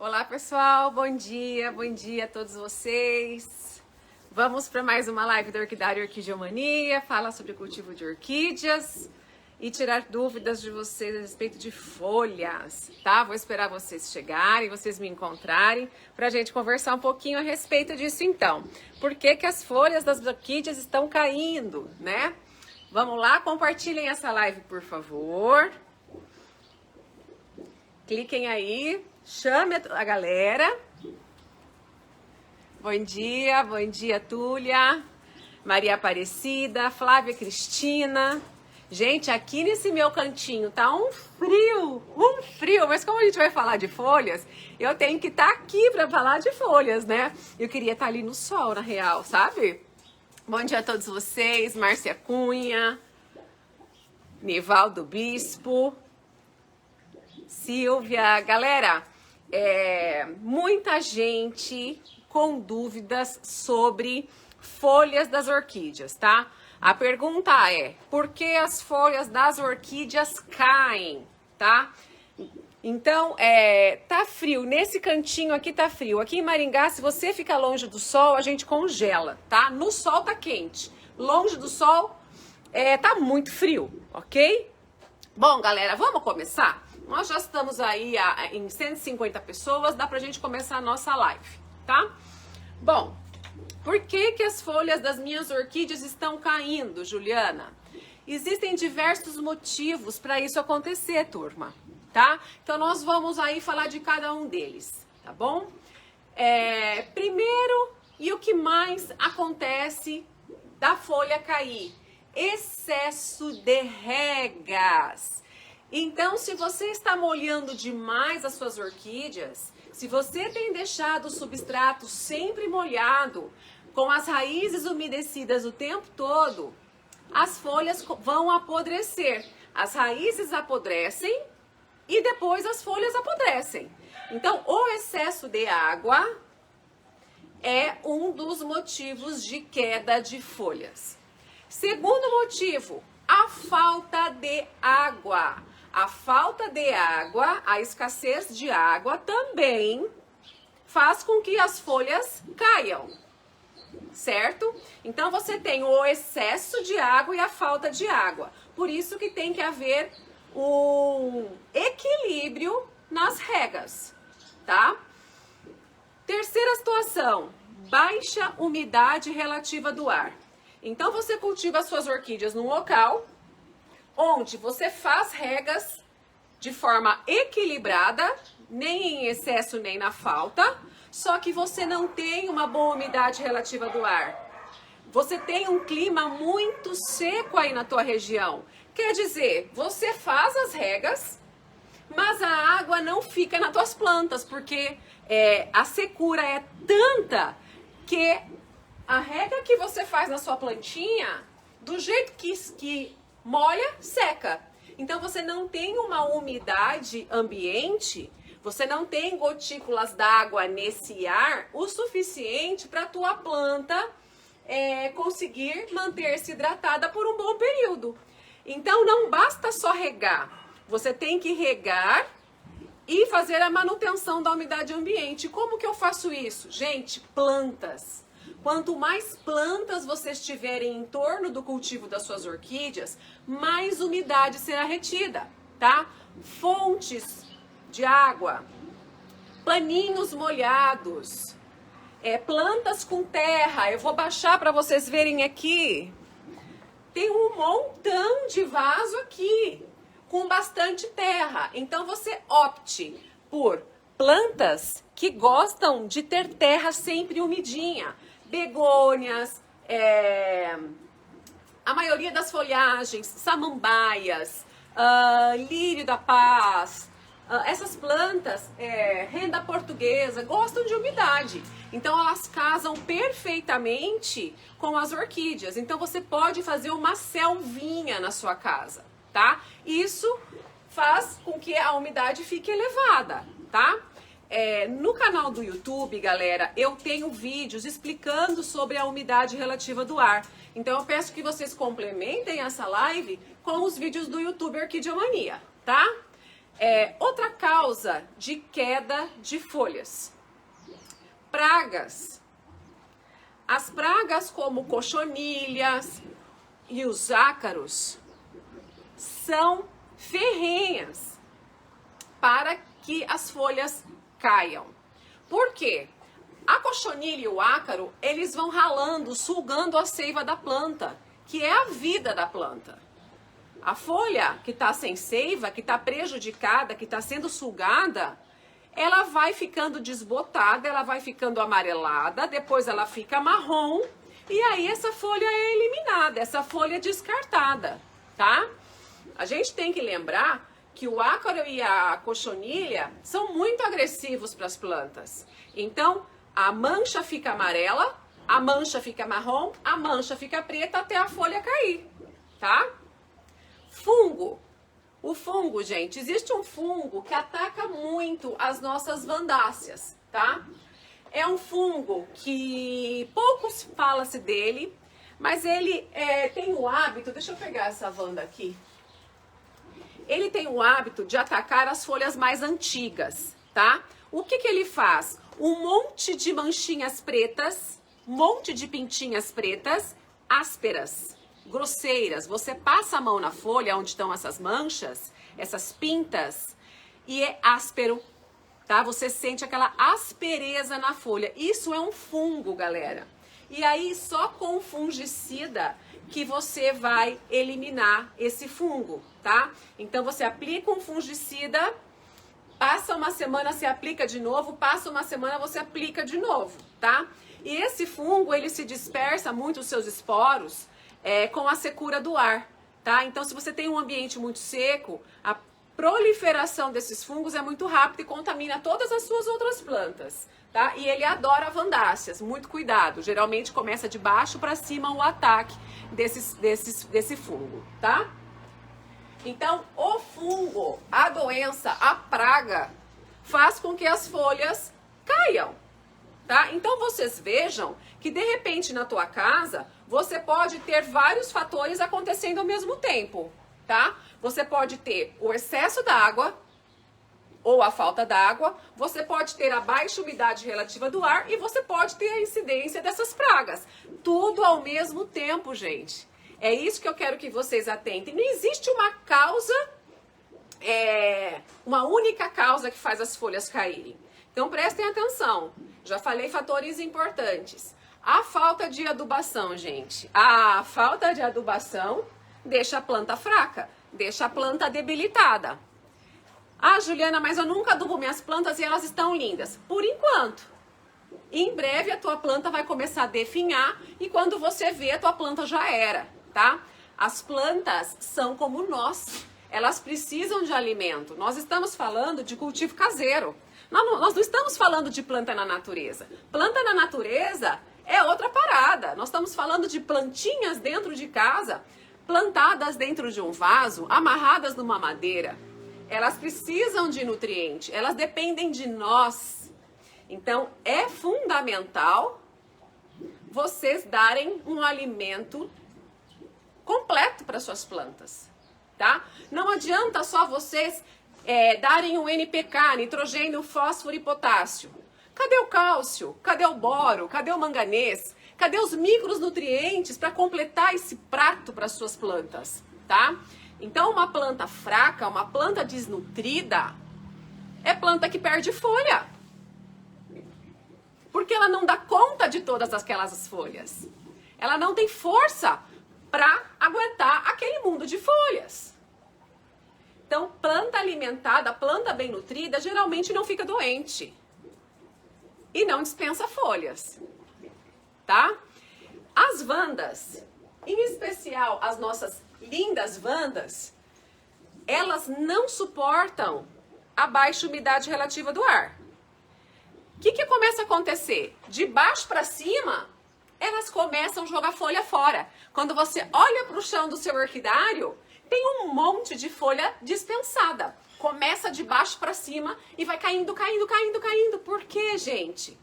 Olá pessoal, bom dia a todos vocês. Vamos para mais uma live da Orquidária Orquidiomania, falar sobre cultivo de orquídeas e tirar dúvidas de vocês a respeito de folhas, tá? Vou esperar vocês chegarem, vocês me encontrarem, para a gente conversar um pouquinho a respeito disso então. Por que que as folhas das orquídeas estão caindo, né? Vamos lá, compartilhem essa live, por favor. Cliquem aí, chame a galera. Bom dia, Túlia, Maria Aparecida, Flávia Cristina. Gente, aqui nesse meu cantinho tá um frio, mas como a gente vai falar de folhas, eu tenho que estar aqui para falar de folhas, né? Eu queria estar ali no sol, na real, sabe? Bom dia a todos vocês, Márcia Cunha, Nivaldo Bispo, Silvia. Galera, muita gente com dúvidas sobre folhas das orquídeas, tá? A pergunta é, por que as folhas das orquídeas caem, tá? Então, tá frio, nesse cantinho aqui tá frio. Aqui em Maringá, se você fica longe do sol, a gente congela, tá? No sol tá quente, longe do sol tá muito frio, ok? Bom, galera, vamos começar? Nós já estamos aí em 150 pessoas, dá pra gente começar a nossa live, tá? Bom, por que que as folhas das minhas orquídeas estão caindo, Juliana? Existem diversos motivos para isso acontecer, turma, tá? Então nós vamos aí falar de cada um deles, tá bom? Primeiro, e o que mais acontece da folha cair? Excesso de regas. Então, se você está molhando demais as suas orquídeas, se você tem deixado o substrato sempre molhado, com as raízes umedecidas o tempo todo, as folhas vão apodrecer. As raízes apodrecem e depois as folhas apodrecem. Então, o excesso de água é um dos motivos de queda de folhas. Segundo motivo, a falta de água. A falta de água, a escassez de água também faz com que as folhas caiam, certo? Então você tem o excesso de água e a falta de água. Por isso que tem que haver um equilíbrio nas regas, tá? Terceira situação, baixa umidade relativa do ar. Então você cultiva as suas orquídeas num local onde você faz regas de forma equilibrada, nem em excesso nem na falta, só que você não tem uma boa umidade relativa do ar. Você tem um clima muito seco aí na tua região. Quer dizer, você faz as regas, mas a água não fica nas tuas plantas, porque a secura é tanta que a rega que você faz na sua plantinha, do jeito que molha, seca. Então você não tem uma umidade ambiente, você não tem gotículas d'água nesse ar o suficiente para a tua planta conseguir manter-se hidratada por um bom período. Então não basta só regar, você tem que regar e fazer a manutenção da umidade ambiente. Como que eu faço isso? Gente, plantas. Quanto mais plantas vocês tiverem em torno do cultivo das suas orquídeas, mais umidade será retida, tá? Fontes de água, paninhos molhados, plantas com terra. Eu vou baixar para vocês verem aqui. Tem um montão de vaso aqui, com bastante terra. Então você opte por plantas que gostam de ter terra sempre umidinha. Begônias, a maioria das folhagens, samambaias, lírio da paz, essas plantas, renda portuguesa, gostam de umidade. Então elas casam perfeitamente com as orquídeas. Então você pode fazer uma selvinha na sua casa, tá? Isso faz com que a umidade fique elevada, tá? No canal do YouTube, galera, eu tenho vídeos explicando sobre a umidade relativa do ar. Então eu peço que vocês complementem essa live com os vídeos do YouTube Orquidiomania, tá? Outra causa de queda de folhas. Pragas. As pragas como cochonilhas e os ácaros são ferrenhas para que as folhas caiam. Por quê? A cochonilha e o ácaro, eles vão ralando, sugando a seiva da planta, que é a vida da planta. A folha que está sem seiva, que está prejudicada, que está sendo sugada, ela vai ficando desbotada, ela vai ficando amarelada, depois ela fica marrom, e aí essa folha é eliminada, essa folha é descartada, tá? A gente tem que lembrar que o ácaro e a cochonilha são muito agressivos para as plantas. Então, a mancha fica amarela, a mancha fica marrom, a mancha fica preta até a folha cair, tá? Fungo. O fungo, gente, existe um fungo que ataca muito as nossas vandáceas, tá? É um fungo que pouco fala-se dele, mas ele tem o hábito, deixa eu pegar essa vanda aqui. Ele tem o hábito de atacar as folhas mais antigas, tá? O que ele faz? Um monte de manchinhas pretas, um monte de pintinhas pretas, ásperas, grosseiras. Você passa a mão na folha onde estão essas manchas, essas pintas, e é áspero, tá? Você sente aquela aspereza na folha. Isso é um fungo, galera. E aí, só com fungicida que você vai eliminar esse fungo, tá? Então, você aplica um fungicida, passa uma semana, você aplica de novo, passa uma semana, você aplica de novo, tá? E esse fungo, ele se dispersa muito os seus esporos com a secura do ar, tá? Então, se você tem um ambiente muito seco, a proliferação desses fungos é muito rápida e contamina todas as suas outras plantas, tá? E ele adora vandáceas, muito cuidado. Geralmente começa de baixo para cima o ataque desse fungo, tá? Então, o fungo, a doença, a praga, faz com que as folhas caiam, tá? Então, vocês vejam que, de repente, na tua casa, você pode ter vários fatores acontecendo ao mesmo tempo, tá? Você pode ter o excesso d'água ou a falta d'água, você pode ter a baixa umidade relativa do ar e você pode ter a incidência dessas pragas. Tudo ao mesmo tempo, gente. É isso que eu quero que vocês atentem. Não existe uma causa, uma única causa que faz as folhas caírem. Então prestem atenção. Já falei fatores importantes. A falta de adubação, gente. A falta de adubação deixa a planta fraca, deixa a planta debilitada. Ah, Juliana, mas eu nunca adubo minhas plantas e elas estão lindas. Por enquanto. Em breve a tua planta vai começar a definhar e quando você vê, a tua planta já era, tá? As plantas são como nós. Elas precisam de alimento. Nós estamos falando de cultivo caseiro. Nós não estamos falando de planta na natureza. Planta na natureza é outra parada. Nós estamos falando de plantinhas dentro de casa, plantadas dentro de um vaso, amarradas numa madeira. Elas precisam de nutriente, elas dependem de nós. Então, é fundamental vocês darem um alimento completo para suas plantas, tá? Não adianta só vocês darem um NPK, nitrogênio, fósforo e potássio. Cadê o cálcio? Cadê o boro? Cadê o manganês? Cadê os micronutrientes para completar esse prato para suas plantas, tá? Então, uma planta fraca, uma planta desnutrida, é planta que perde folha. Porque ela não dá conta de todas aquelas folhas. Ela não tem força para aguentar aquele mundo de folhas. Então, planta alimentada, planta bem nutrida, geralmente não fica doente. E não dispensa folhas, tá? As vandas, em especial as nossas lindas vandas, elas não suportam a baixa umidade relativa do ar. O que começa a acontecer? De baixo para cima, elas começam a jogar folha fora. Quando você olha para o chão do seu orquidário, tem um monte de folha dispensada. Começa de baixo para cima e vai caindo, caindo, caindo, caindo. Por quê, gente?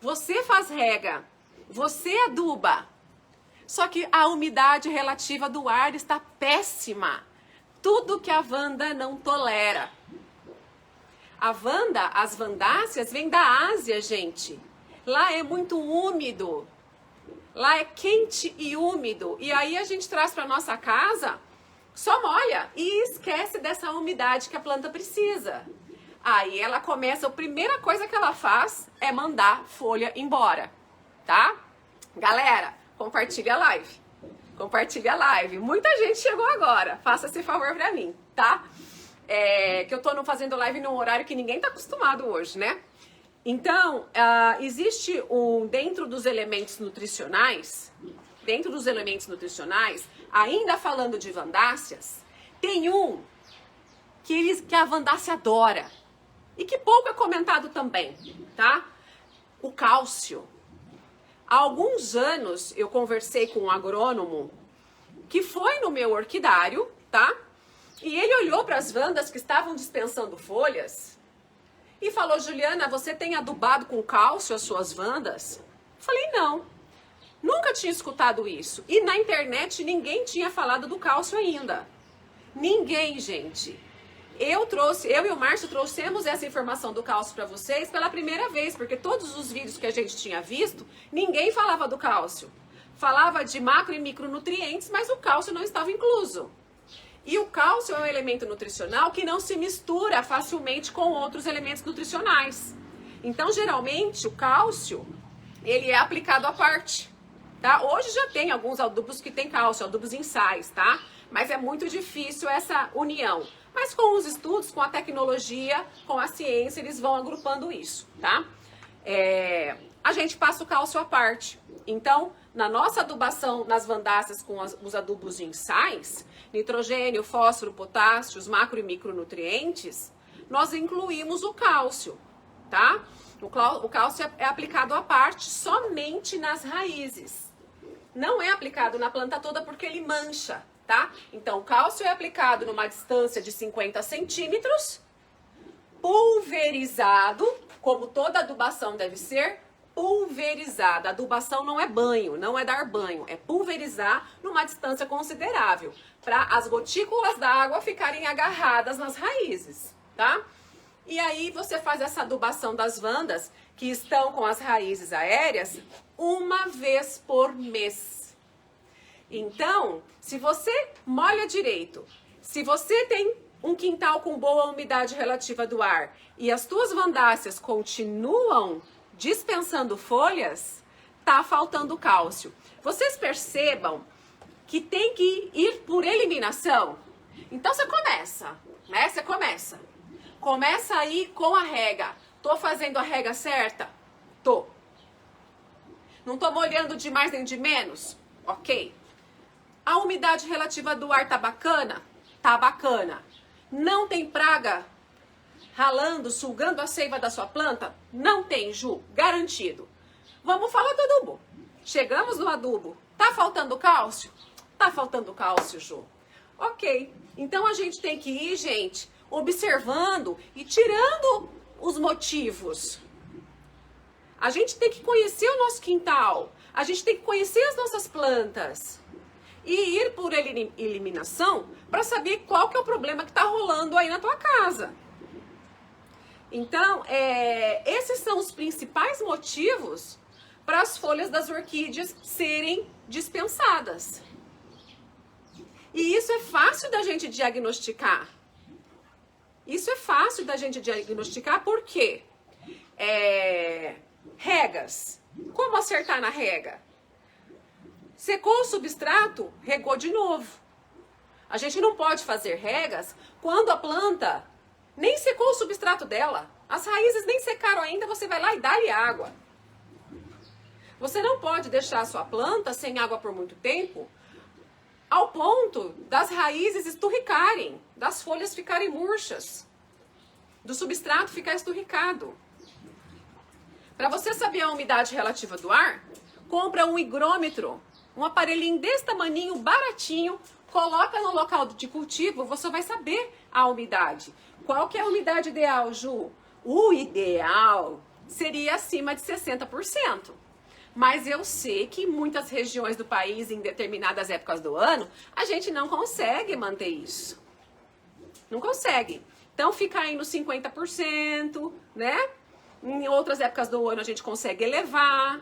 Você faz rega, você aduba. Só que a umidade relativa do ar está péssima. Tudo que a vanda não tolera. As vandáceas vêm da Ásia, gente. Lá é muito úmido. Lá é quente e úmido. E aí a gente traz para nossa casa, só molha e esquece dessa umidade que a planta precisa. Aí ela começa, a primeira coisa que ela faz é mandar folha embora, tá? Galera, compartilha a live. Compartilha a live. Muita gente chegou agora. Faça esse favor pra mim, tá? Que eu tô fazendo live num horário que ninguém tá acostumado hoje, né? Então, existe dentro dos elementos nutricionais, ainda falando de vandáceas, tem que a vandácea adora e que pouco é comentado também, tá? O cálcio. Há alguns anos eu conversei com um agrônomo que foi no meu orquidário, tá? E ele olhou para as vandas que estavam dispensando folhas e falou: Juliana, você tem adubado com cálcio as suas vandas? Falei: não, nunca tinha escutado isso. E na internet ninguém tinha falado do cálcio ainda. Ninguém, gente. Eu e o Márcio trouxemos essa informação do cálcio para vocês pela primeira vez, porque todos os vídeos que a gente tinha visto, ninguém falava do cálcio. Falava de macro e micronutrientes, mas o cálcio não estava incluso. E o cálcio é um elemento nutricional que não se mistura facilmente com outros elementos nutricionais. Então, geralmente, o cálcio, ele é aplicado à parte, tá? Hoje já tem alguns adubos que tem cálcio, adubos em sais, tá? Mas é muito difícil essa união. Mas com os estudos, com a tecnologia, com a ciência, eles vão agrupando isso, tá? A gente passa o cálcio à parte. Então, na nossa adubação nas vandáceas com os adubos em sais, nitrogênio, fósforo, potássio, os macro e micronutrientes, nós incluímos o cálcio, tá? O cálcio é aplicado à parte somente nas raízes. Não é aplicado na planta toda porque ele mancha, tá? Então, o cálcio é aplicado numa distância de 50 centímetros, pulverizado, como toda adubação deve ser, pulverizada. Adubação não é banho, não é dar banho, é pulverizar numa distância considerável, para as gotículas da água ficarem agarradas nas raízes, tá? E aí você faz essa adubação das vandas que estão com as raízes aéreas uma vez por mês. Então, se você molha direito, se você tem um quintal com boa umidade relativa do ar e as tuas vandáceas continuam dispensando folhas, tá faltando cálcio. Vocês percebam que tem que ir por eliminação? Então você começa, né? Você começa. Começa aí com a rega. Tô fazendo a rega certa? Tô. Não tô molhando de mais nem de menos? Ok. A umidade relativa do ar tá bacana? Tá bacana. Não tem praga ralando, sugando a seiva da sua planta? Não tem, Ju. Garantido. Vamos falar do adubo. Chegamos no adubo. Tá faltando cálcio? Tá faltando cálcio, Ju. Ok. Então a gente tem que ir, gente, observando e tirando os motivos. A gente tem que conhecer o nosso quintal. A gente tem que conhecer as nossas plantas. E ir por eliminação para saber qual que é o problema que está rolando aí na tua casa. Então, esses são os principais motivos para as folhas das orquídeas serem dispensadas. E isso é fácil da gente diagnosticar. Isso é fácil da gente diagnosticar porque regas. Como acertar na rega? Secou o substrato, regou de novo. A gente não pode fazer regas quando a planta nem secou o substrato dela. As raízes nem secaram ainda, você vai lá e dá-lhe água. Você não pode deixar a sua planta sem água por muito tempo, ao ponto das raízes esturricarem, das folhas ficarem murchas, do substrato ficar esturricado. Para você saber a umidade relativa do ar, compra um higrômetro, um aparelhinho desse tamaninho, baratinho, coloca no local de cultivo, você vai saber a umidade. Qual que é a umidade ideal, Ju? O ideal seria acima de 60%. Mas eu sei que em muitas regiões do país, em determinadas épocas do ano, a gente não consegue manter isso. Não consegue. Então fica aí nos 50%, né? Em outras épocas do ano a gente consegue elevar.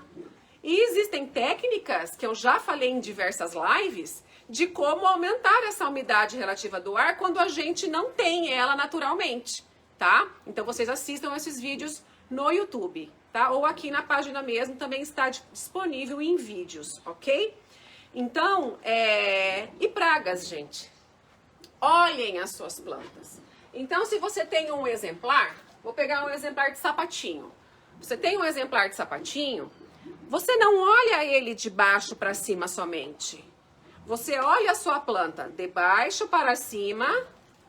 E existem técnicas que eu já falei em diversas lives de como aumentar essa umidade relativa do ar quando a gente não tem ela naturalmente, tá? Então vocês assistam esses vídeos no YouTube, tá? Ou aqui na página mesmo também está disponível em vídeos, ok? Então, e pragas, gente? Olhem as suas plantas. Então, se você tem um exemplar, vou pegar um exemplar de sapatinho. Você tem um exemplar de sapatinho, você não olha ele de baixo para cima somente. Você olha a sua planta de baixo para cima,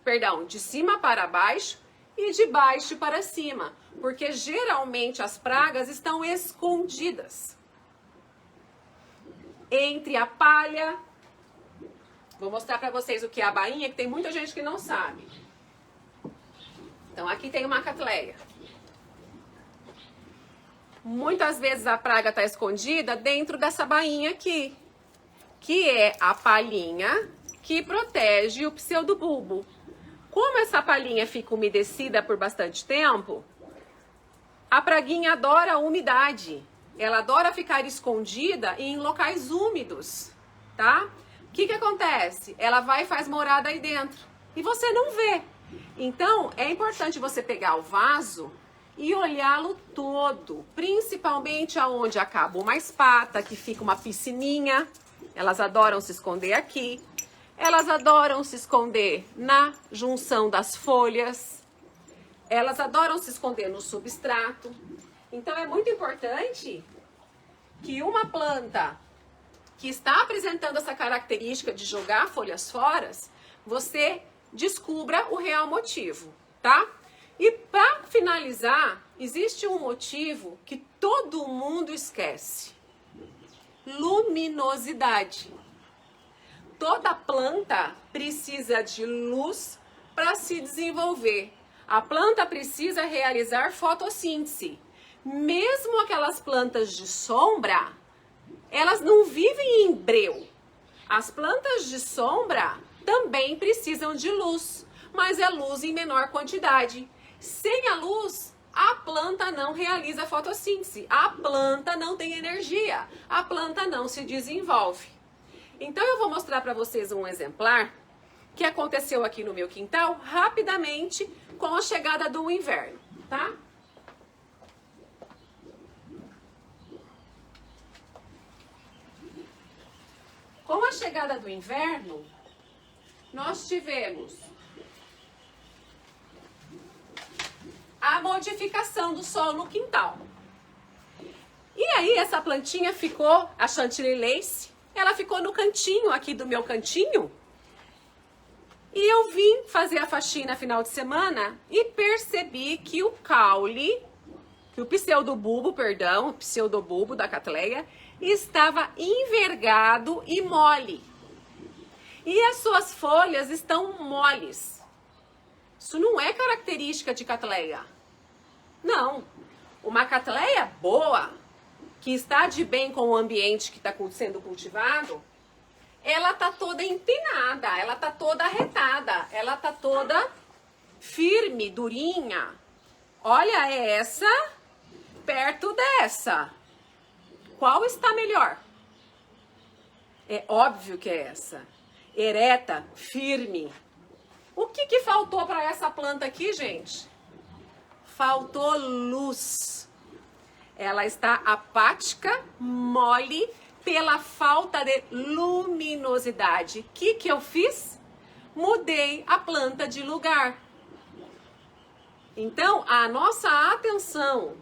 perdão, de cima para baixo e de baixo para cima, porque geralmente as pragas estão escondidas entre a palha. Vou mostrar para vocês o que é a bainha, que tem muita gente que não sabe. Então aqui tem uma catleia. Muitas vezes a praga está escondida dentro dessa bainha aqui, que é a palhinha que protege o pseudobulbo. Como essa palhinha fica umedecida por bastante tempo, a praguinha adora a umidade. Ela adora ficar escondida em locais úmidos, tá? O que acontece? Ela vai e faz morada aí dentro e você não vê. Então, é importante você pegar o vaso e olhá-lo todo, principalmente aonde acaba uma espata, que fica uma piscininha. Elas adoram se esconder aqui. Elas adoram se esconder na junção das folhas. Elas adoram se esconder no substrato. Então, é muito importante que uma planta que está apresentando essa característica de jogar folhas fora, você descubra o real motivo, tá? E para finalizar, existe um motivo que todo mundo esquece: luminosidade. Toda planta precisa de luz para se desenvolver. A planta precisa realizar fotossíntese. Mesmo aquelas plantas de sombra, elas não vivem em breu. As plantas de sombra também precisam de luz, mas é luz em menor quantidade. Sem a luz, a planta não realiza fotossíntese, a planta não tem energia, a planta não se desenvolve. Então eu vou mostrar para vocês um exemplar que aconteceu aqui no meu quintal, rapidamente, com a chegada do inverno, tá? Com a chegada do inverno, nós tivemos a modificação do solo no quintal. E aí essa plantinha ficou, a Chantilly Lace, ela ficou no cantinho aqui do meu cantinho. E eu vim fazer a faxina final de semana e percebi que o caule, que o pseudobulbo, perdão, o pseudobulbo da Cattleya, estava envergado e mole. E as suas folhas estão moles. Isso não é característica de Cattleya. Não. Uma Cattleya boa, que está de bem com o ambiente que está sendo cultivado, ela tá toda empinada, ela tá toda arretada, ela tá toda firme, durinha. Olha essa perto dessa. Qual está melhor? É óbvio que é essa. Ereta, firme. O que faltou para essa planta aqui, gente? Faltou luz. Ela está apática, mole, pela falta de luminosidade. O que eu fiz? Mudei a planta de lugar. Então, a nossa atenção,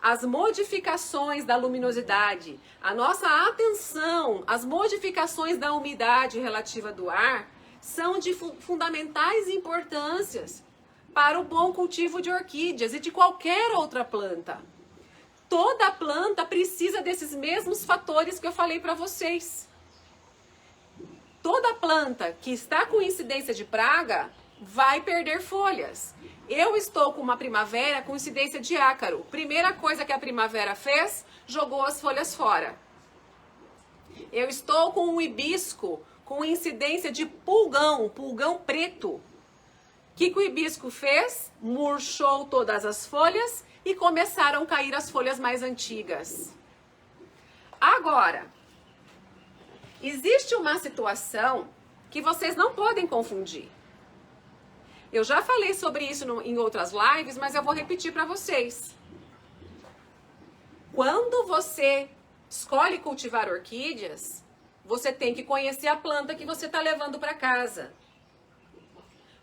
as modificações da luminosidade, a nossa atenção, as modificações da umidade relativa do ar, são de fundamentais importâncias para o bom cultivo de orquídeas e de qualquer outra planta. Toda planta precisa desses mesmos fatores que eu falei para vocês. Toda planta que está com incidência de praga vai perder folhas. Eu estou com uma primavera com incidência de ácaro. Primeira coisa que a primavera fez, jogou as folhas fora. Eu estou com um hibisco com incidência de pulgão, pulgão preto. que o hibisco fez? Murchou todas as folhas e começaram a cair as folhas mais antigas. Agora, existe uma situação que vocês não podem confundir. Eu já falei sobre isso em outras lives, mas eu vou repetir para vocês. Quando você escolhe cultivar orquídeas, você tem que conhecer a planta que você está levando para casa.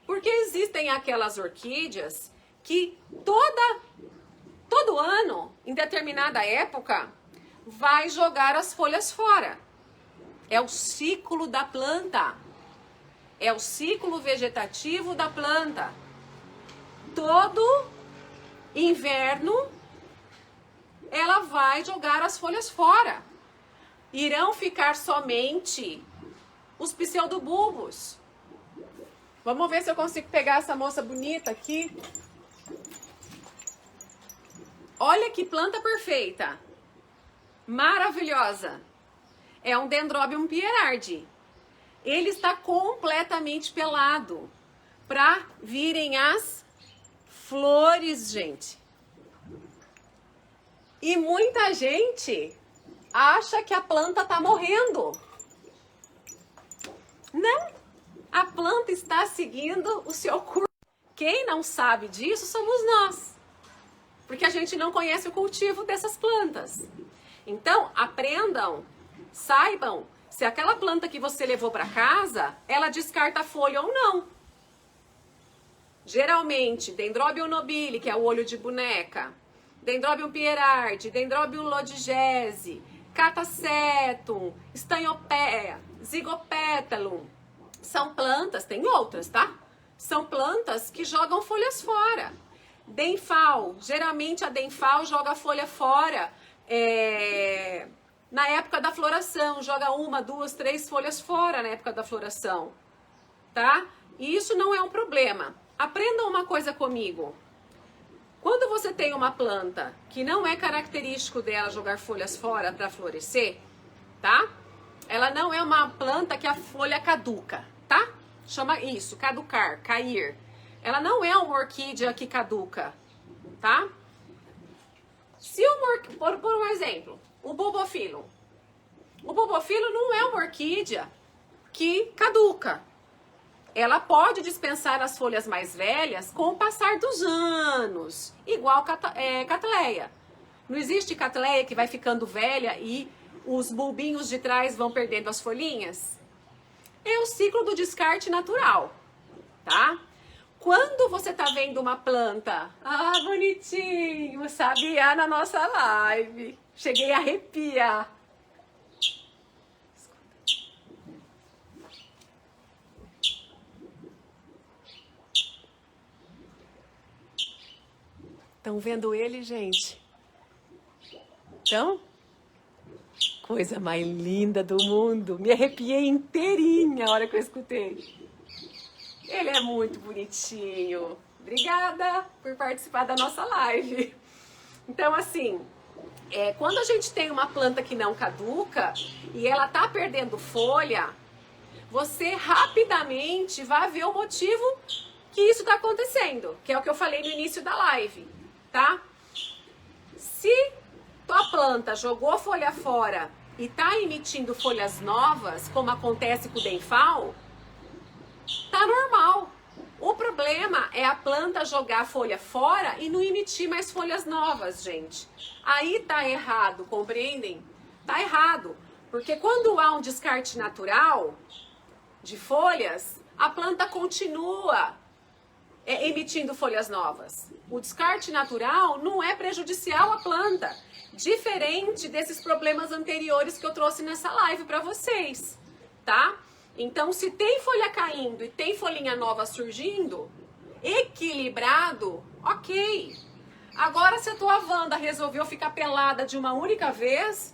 Porque existem aquelas orquídeas que todo ano, em determinada época, vai jogar as folhas fora. É o ciclo da planta. É o ciclo vegetativo da planta. Todo inverno, ela vai jogar as folhas fora. Irão ficar somente os pseudobulbos. Vamos ver se eu consigo pegar essa moça bonita aqui. Olha que planta perfeita. Maravilhosa. É um Dendrobium pierardi. Ele está completamente pelado para virem as flores, gente. E muita gente acha que a planta está morrendo. Não. A planta está seguindo o seu curso. Quem não sabe disso somos nós. Porque a gente não conhece o cultivo dessas plantas. Então, aprendam, saibam se aquela planta que você levou para casa, ela descarta folha ou não. Geralmente, Dendrobium nobile, que é o olho de boneca, Dendrobium pierardi, Dendrobium lodigese, Catasetum, Stanhopeia, Zygopétalum. São plantas, tem outras, tá? São plantas que jogam folhas fora. Denfal, geralmente a Denfal joga a folha fora na época da floração, joga 1, 2, 3 folhas fora na época da floração, tá? E isso não é um problema. Aprendam uma coisa comigo. Quando você tem uma planta que não é característico dela jogar folhas fora para florescer, tá? Ela não é uma planta que a folha caduca, tá? Chama isso, caducar, cair. Ela não é uma orquídea que caduca, tá? Se por um exemplo, o Bulbophyllum. O Bulbophyllum não é uma orquídea que caduca. Ela pode dispensar as folhas mais velhas com o passar dos anos, igual Cattleya. Não existe Cattleya que vai ficando velha e os bulbinhos de trás vão perdendo as folhinhas? É o ciclo do descarte natural, tá? Quando você tá vendo uma planta, bonitinho, sabia, na nossa live, cheguei a arrepiar. Estão vendo ele, gente? Então, coisa mais linda do mundo. Me arrepiei inteirinha a hora que eu escutei. Ele é muito bonitinho. Obrigada por participar da nossa live. Então, assim, quando a gente tem uma planta que não caduca e ela tá perdendo folha, você rapidamente vai ver o motivo que isso tá acontecendo, que é o que eu falei no início da live, tá? Se tua planta jogou folha fora e tá emitindo folhas novas, como acontece com o Denfal, tá normal. O problema é a planta jogar folha fora e não emitir mais folhas novas, gente. Aí tá errado, compreendem? Tá errado. Porque quando há um descarte natural de folhas, a planta continua emitindo folhas novas. O descarte natural não é prejudicial à planta. Diferente desses problemas anteriores que eu trouxe nessa live para vocês, tá? Então, se tem folha caindo e tem folhinha nova surgindo, equilibrado, ok. Agora, se a tua Wanda resolveu ficar pelada de uma única vez,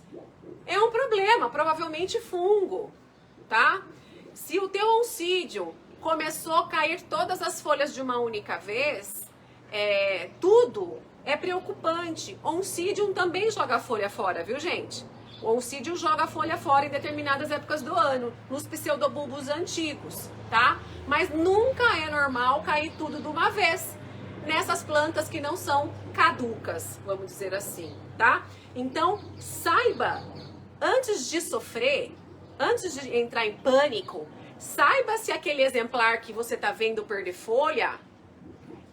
é um problema, provavelmente fungo, tá? Se o teu oncídio começou a cair todas as folhas de uma única vez, tudo é preocupante. Oncidium também joga folha fora, viu, gente? O oncídio joga a folha fora em determinadas épocas do ano, nos pseudobulbos antigos, tá? Mas nunca é normal cair tudo de uma vez nessas plantas que não são caducas, vamos dizer assim, tá? Então, saiba, antes de sofrer, antes de entrar em pânico, saiba se aquele exemplar que você tá vendo perder folha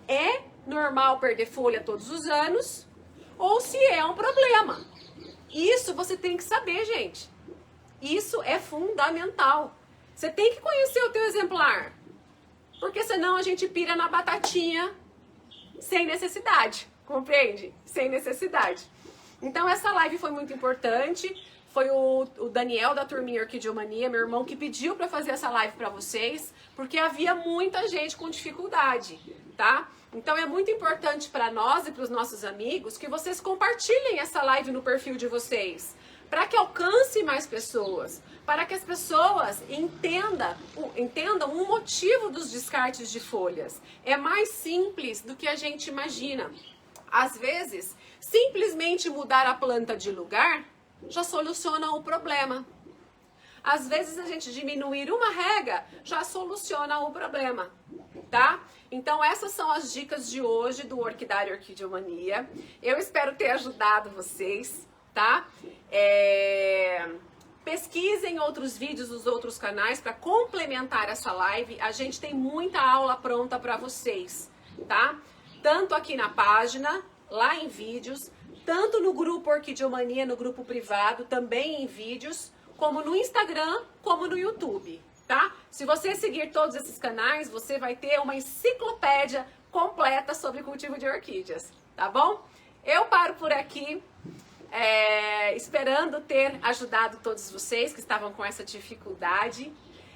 é normal perder folha todos os anos ou se é um problema. Isso você tem que saber, gente. Isso é fundamental. Você tem que conhecer o teu exemplar, porque senão a gente pira na batatinha sem necessidade, compreende? Sem necessidade. Então essa live foi muito importante. Foi o Daniel da turminha Orquideomania, meu irmão, que pediu para fazer essa live para vocês, porque havia muita gente com dificuldade, tá? Então é muito importante para nós e para os nossos amigos que vocês compartilhem essa live no perfil de vocês, para que alcance mais pessoas, para que as pessoas entendam o motivo dos descartes de folhas. É mais simples do que a gente imagina. Às vezes, simplesmente mudar a planta de lugar já soluciona o problema. Às vezes a gente diminuir uma rega já soluciona o problema, tá? Então essas são as dicas de hoje do Orquidário Orquideomania. Eu espero ter ajudado vocês, tá? Pesquisem outros vídeos dos outros canais para complementar essa live. A gente tem muita aula pronta para vocês, tá? Tanto aqui na página, lá em vídeos, tanto no grupo Orquideomania, no grupo privado, também em vídeos, como no Instagram, como no YouTube, tá? Se você seguir todos esses canais, você vai ter uma enciclopédia completa sobre cultivo de orquídeas, tá bom? Eu paro por aqui, esperando ter ajudado todos vocês que estavam com essa dificuldade.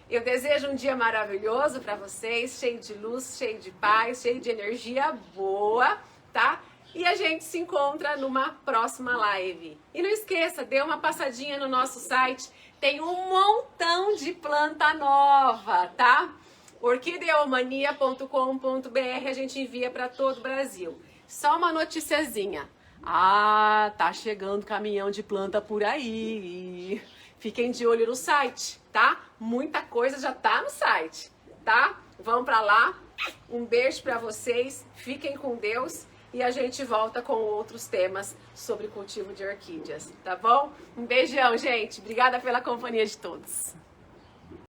Eu desejo um dia maravilhoso para vocês, cheio de luz, cheio de paz, cheio de energia boa, tá? E a gente se encontra numa próxima live. E não esqueça, dê uma passadinha no nosso site. Tem um montão de planta nova, tá? orquideomania.com.br, a gente envia para todo o Brasil. Só uma noticiazinha. Ah, tá chegando caminhão de planta por aí. Fiquem de olho no site, tá? Muita coisa já tá no site, tá? Vão para lá. Um beijo para vocês. Fiquem com Deus. E a gente volta com outros temas sobre cultivo de orquídeas, tá bom? Um beijão, gente. Obrigada pela companhia de todos.